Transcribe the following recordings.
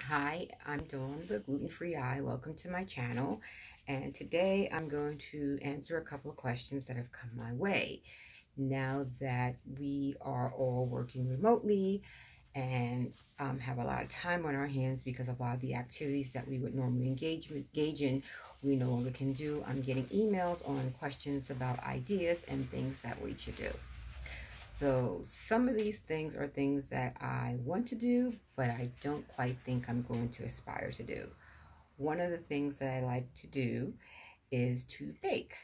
Hi, I'm Dawn, the Gluten-Free Eye. Welcome to my channel. And today I'm going to answer a couple of questions that have come my way. Now that we are all working remotely and have a lot of time on our hands because of a lot of the activities that we would normally engage in, we no longer can do. I'm getting emails on questions about ideas and things that we should do. So some of these things are things that I want to do, but I don't quite think I'm going to aspire to do. One of the things that I like to do is to bake.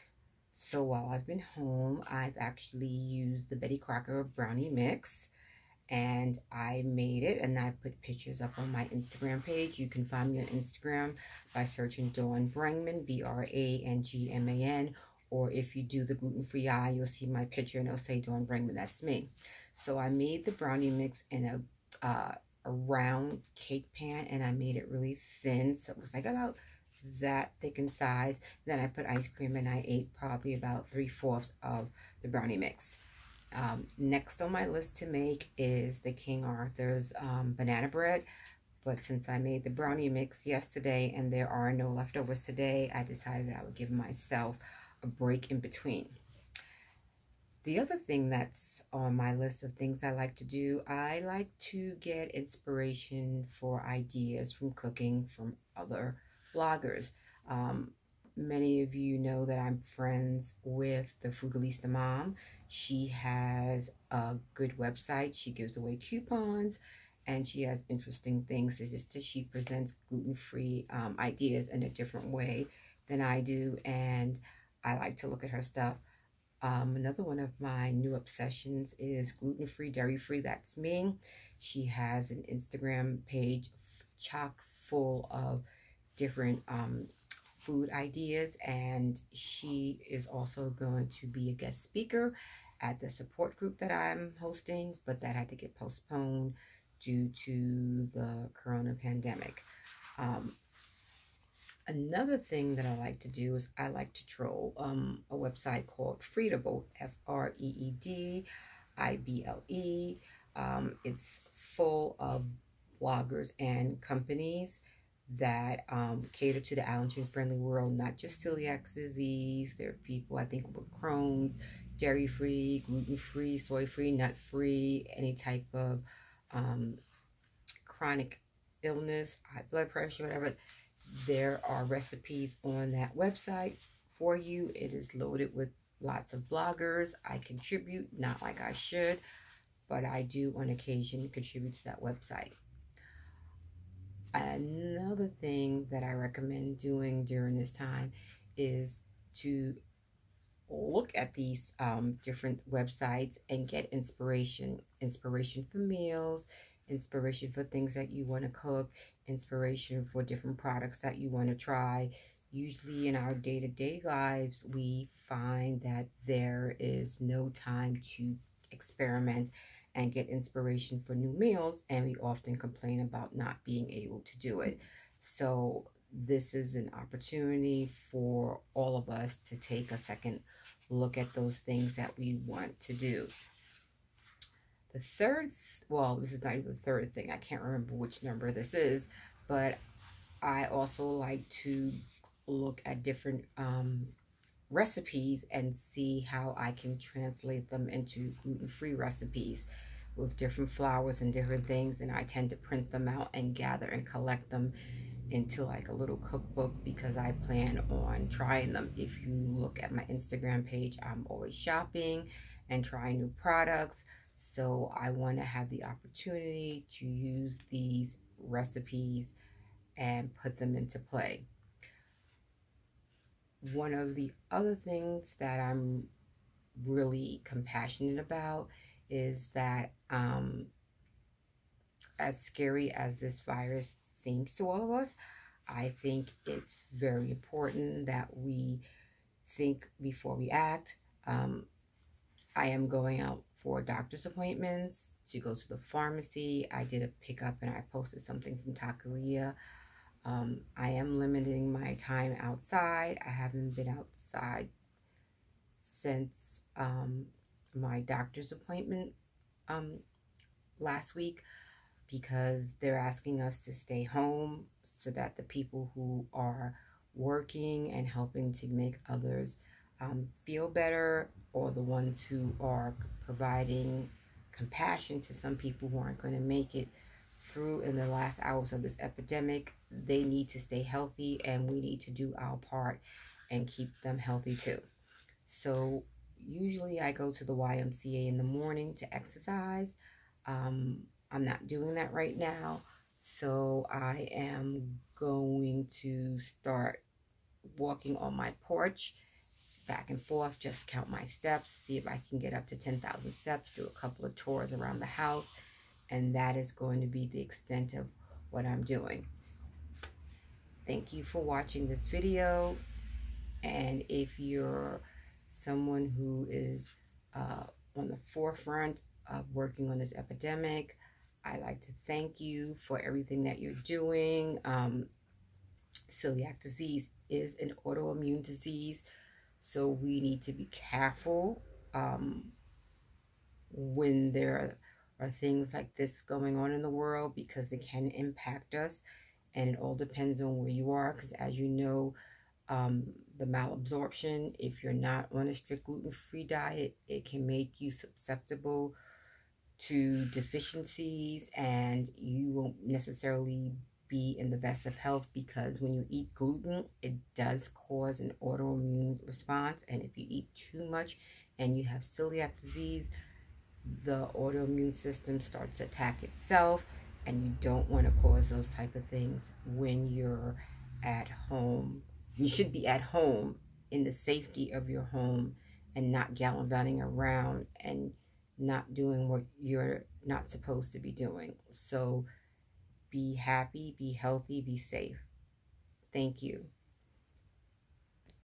So while I've been home, I've actually used the Betty Crocker brownie mix, and I made it, and I put pictures up on my Instagram page. You can find me on Instagram by searching Dawn Brangman, Brangman, or if you do the Gluten-Free Eye, you'll see my picture and it'll say Dawn Brangman. That's me. So I made the brownie mix in a round cake pan, and I made it really thin, so it was like about that thick in size. Then I put ice cream, and I ate probably about 3/4 of the brownie mix. Next on my list to make is the King Arthur's banana bread. But since I made the brownie mix yesterday and there are no leftovers today, I decided I would give myself a break in between. The other thing that's on my list of things I like to do, I like to get inspiration for ideas from cooking from other bloggers. Many of you know that I'm friends with the Frugalista Mom. She has a good website. She gives away coupons, and she has interesting things. It's just that she presents gluten-free ideas in a different way than I do, and I like to look at her stuff. Another one of my new obsessions is gluten-free, dairy-free. That's me. She has an Instagram page chock full of different food ideas, and she is also going to be a guest speaker at the support group that I'm hosting, but that had to get postponed due to the corona pandemic. Another thing that I like to do is I like to troll a website called Freedible, Freedible. It's full of bloggers and companies that cater to the allergen-friendly world, not just celiac disease. There are people, I think, with Crohn's, dairy-free, gluten-free, soy-free, nut-free, any type of chronic illness, high blood pressure, whatever. There are recipes on that website for you. It is loaded with lots of bloggers. I contribute, not like I should, but I do on occasion contribute to that website. Another thing that I recommend doing during this time is to look at these different websites and get inspiration for meals, inspiration for things that you want to cook, inspiration for different products that you want to try. Usually in our day-to-day lives, we find that there is no time to experiment and get inspiration for new meals, and we often complain about not being able to do it. So this is an opportunity for all of us to take a second look at those things that we want to do. The third, well, this is not even the third thing. I can't remember which number this is, but I also like to look at different recipes and see how I can translate them into gluten-free recipes with different flours and different things. And I tend to print them out and gather and collect them into like a little cookbook because I plan on trying them. If you look at my Instagram page, I'm always shopping and trying new products. So I want to have the opportunity to use these recipes and put them into play. One of the other things that I'm really compassionate about is that as scary as this virus seems to all of us, I think it's very important that we think before we act. I am going out for doctor's appointments, to go to the pharmacy. I did a pickup and I posted something from Taqueria. I am limiting my time outside. I haven't been outside since my doctor's appointment last week because they're asking us to stay home so that the people who are working and helping to make others feel better, or the ones who are providing compassion to some people who aren't going to make it through in the last hours of this epidemic, they need to stay healthy, and we need to do our part and keep them healthy too. So usually I go to the YMCA in the morning to exercise. I'm not doing that right now, so I am going to start walking on my porch back and forth, just count my steps, see if I can get up to 10,000 steps, do a couple of tours around the house, and that is going to be the extent of what I'm doing. Thank you for watching this video, and if you're someone who is on the forefront of working on this epidemic, I'd like to thank you for everything that you're doing. Celiac disease is an autoimmune disease, so we need to be careful when there are things like this going on in the world, because they can impact us, and it all depends on where you are, because as you know, the malabsorption, if you're not on a strict gluten-free diet, it can make you susceptible to deficiencies, and you won't necessarily be in the best of health, because when you eat gluten, it does cause an autoimmune response. And if you eat too much and you have celiac disease, the autoimmune system starts to attack itself, and you don't want to cause those type of things when you're at home. You should be at home in the safety of your home, and not gallivanting around and not doing what you're not supposed to be doing. So be happy, be healthy, be safe. Thank you.